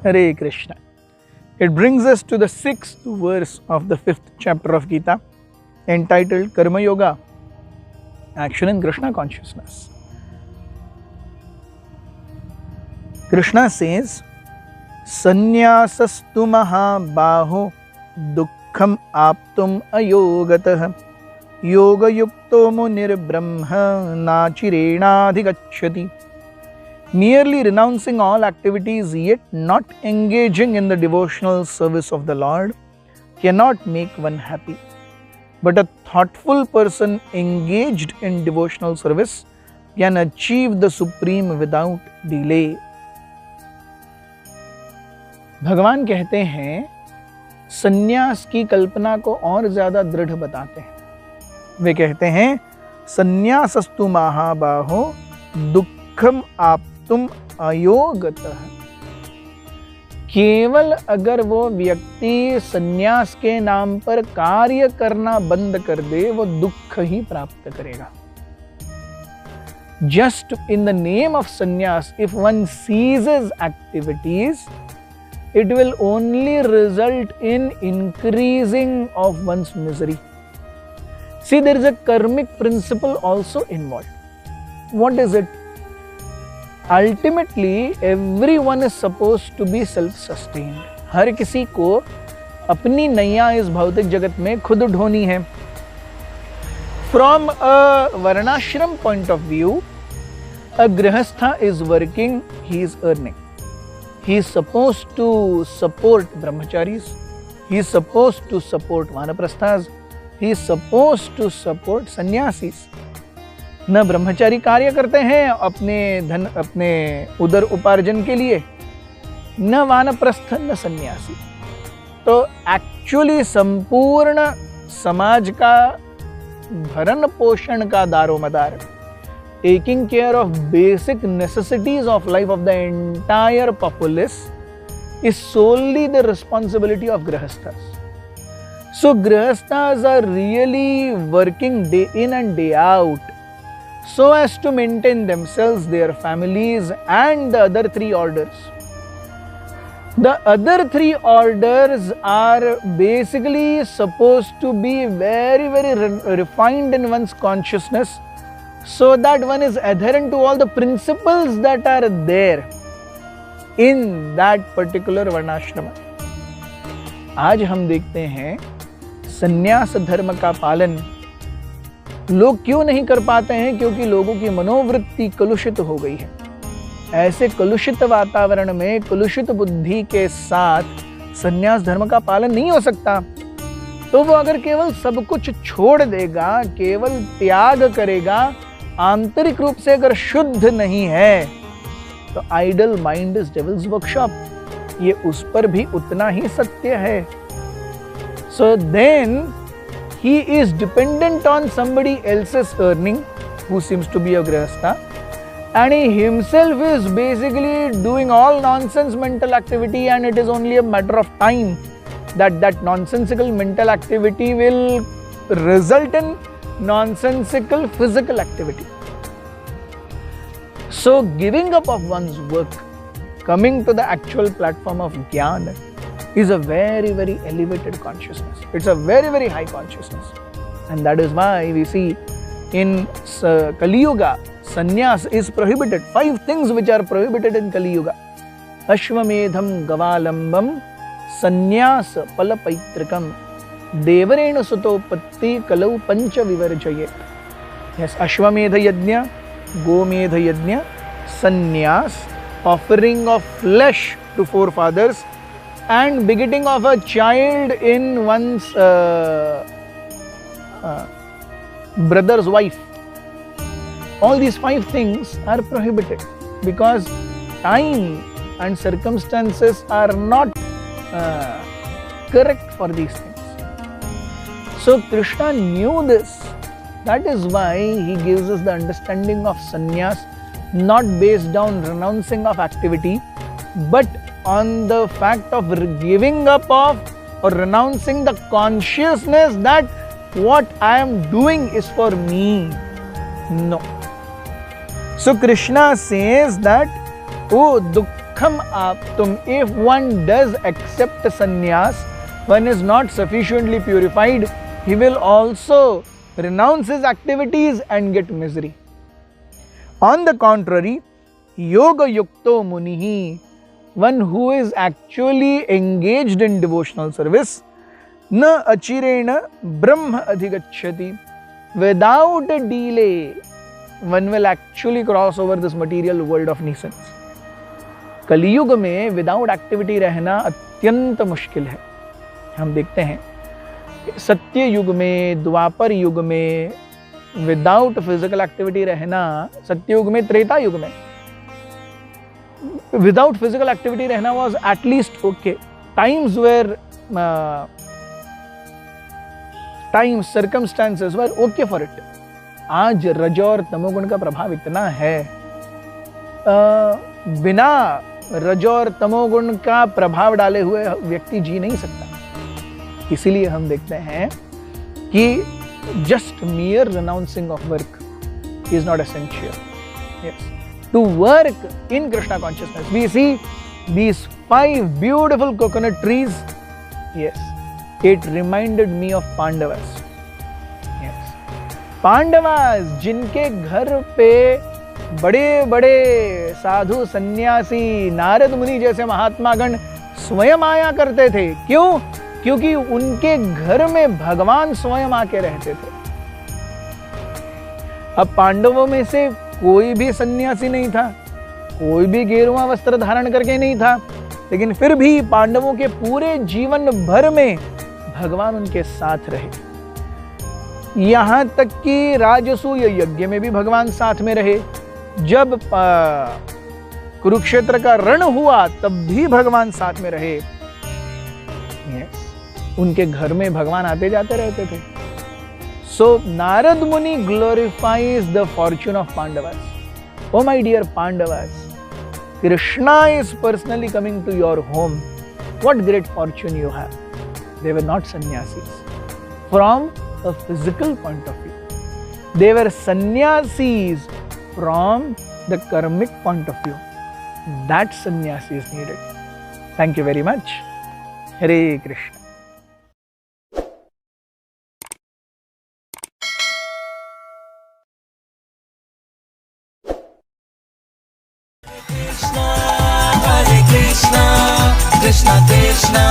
Hare Krishna. It brings us to the 6th verse of the 5th chapter of Gita, entitled Karma Yoga, Action in Krishna Consciousness. Krishna says, Sanyasastu mahabaho dukkham aptum ayogatah yoga yukto munir brahma nachirenadhigacchati. Merely renouncing all activities yet not engaging in the devotional service of the Lord cannot make one happy. But a thoughtful person engaged in devotional service can achieve the supreme without delay. भगवान कहते हैं, संन्यास की कल्पना को और ज्यादा दृढ़ बताते हैं। वे कहते हैं, संन्यासस्तु महाबाहो दुःखम आप्तुम अयोगतः। केवल अगर वो व्यक्ति संन्यास के नाम पर कार्य करना बंद कर दे, वो दुख ही प्राप्त करेगा। Just in the name of sannyas, if one ceases activities, it will only result in increasing of one's misery. See, there is a karmic principle also involved. What is it? Ultimately, everyone is supposed to be self-sustained. हर किसी को अपनी नैया इस भौतिक जगत में खुद ढोनी है. From a varnashram point of view, a grihastha is working, he is earning. He is supposed to support brahmacharis, he is supposed to support vanaprasthas, he is supposed to support sannyasis. न ब्रह्मचारी कार्य करते हैं अपने उदर उपार्जन के लिए, न वानप्रस्थ न सन्यासी. तो एक्चुअली संपूर्ण समाज का भरण पोषण का दारोमदार, taking care of basic necessities of life of the entire populace, is solely the responsibility of grihasthas. So grihasthas are really working day in and day out so as to maintain themselves, their families, and the other three orders. The other three orders are basically supposed to be very, very refined in one's consciousness, so that one is adherent to all the principles that are there in that particular varnashrama. आज हम देखते हैं संन्यास धर्म का पालन लोग क्यों नहीं कर पाते हैं? क्योंकि लोगों की मनोवृत्ति कलुषित हो गई है. ऐसे कलुषित वातावरण में कलुषित बुद्धि के साथ संन्यास धर्म का पालन नहीं हो सकता. तो वो अगर केवल सब कुछ छोड़ देगा, केवल त्याग करेगा, आंतरिक रूप से अगर शुद्ध नहीं है, तो idle mind is devil's workshop. ये उस पर भी उतना ही सत्य है. So then he is dependent on somebody else's earning, who seems to be a grihastha, and he himself is basically doing all nonsense mental activity, and it is only a matter of time that nonsensical mental activity will result in nonsensical physical activity. So giving up of one's work, coming to the actual platform of jnana, is a very, very elevated consciousness. It's a very, very high consciousness. And that is why we see in Kali Yuga, sannyas is prohibited. 5 things which are prohibited in Kali Yuga. Ashwamedham gavalambam sannyas palapaitrikam devarena sutopatti kalau pancha vivarjayet. Yes, Ashwamedha yajna, Gomedha yajna, sannyas, offering of flesh to forefathers, and begetting of a child in one's brother's wife. All these 5 things are prohibited because time and circumstances are not correct for these things. So Krishna knew this. That is why he gives us the understanding of sannyas, not based on renouncing of activity, but on the fact of giving up of or renouncing the consciousness that what I am doing is for me. No. So Krishna says that, oh, dukkha मूर्खम आप तुम, if one does accept sannyas, one is not sufficiently purified, he will also renounce his activities and get misery. On the contrary, yoga yukto munihi, one who is actually engaged in devotional service, na achirena brahma adhigacchati, without a delay one will actually cross over this material world of nuisance. कलियुग में without activity रहना अत्यंत मुश्किल है। हम देखते हैं सत्य युग में, द्वापर युग में विदाउट फिजिकल एक्टिविटी रहना, सत्य युग में, त्रेता युग में विदाउट फिजिकल एक्टिविटी रहना was at least okay. Times where times circumstances were okay for it. आज रज और तमोगुण का प्रभाव इतना है, बिना रज और तमोगुण का प्रभाव डाले हुए व्यक्ति जी नहीं सकता। इसीलिए हम देखते हैं कि just mere renouncing of work is not essential. Yes, to work in Krishna consciousness we see these 5 beautiful coconut trees. Yes, it reminded me of Pandavas. Yes, Pandavas जिनके घर पे बड़े बड़े साधु सन्यासी नारद मुनि जैसे महात्मागण स्वयं आया करते थे। क्यों? क्योंकि उनके घर में भगवान स्वयं आके रहते थे। अब पांडवों में से कोई भी सन्यासी नहीं था, कोई भी गेरुआ वस्त्र धारण करके नहीं था, लेकिन फिर भी पांडवों के पूरे जीवन भर में भगवान उनके साथ रहे। यहां तक कि राजसूय यज्ञ में भी भगवान साथ में रहे। जब कुरुक्षेत्र का रण हुआ तब भी भगवान साथ में रहे। उनके घर में भगवान आते जाते रहते थे। So Narad Muni glorifies the fortune of Pandavas. O my dear Pandavas, Krishna is personally coming to your home. What great fortune you have. They were not sannyasis from a physical point of view. They were sannyasis from the karmic point of view. That sannyasi is needed. Thank you very much. Hare Krishna. Krishna, Krishna Krishna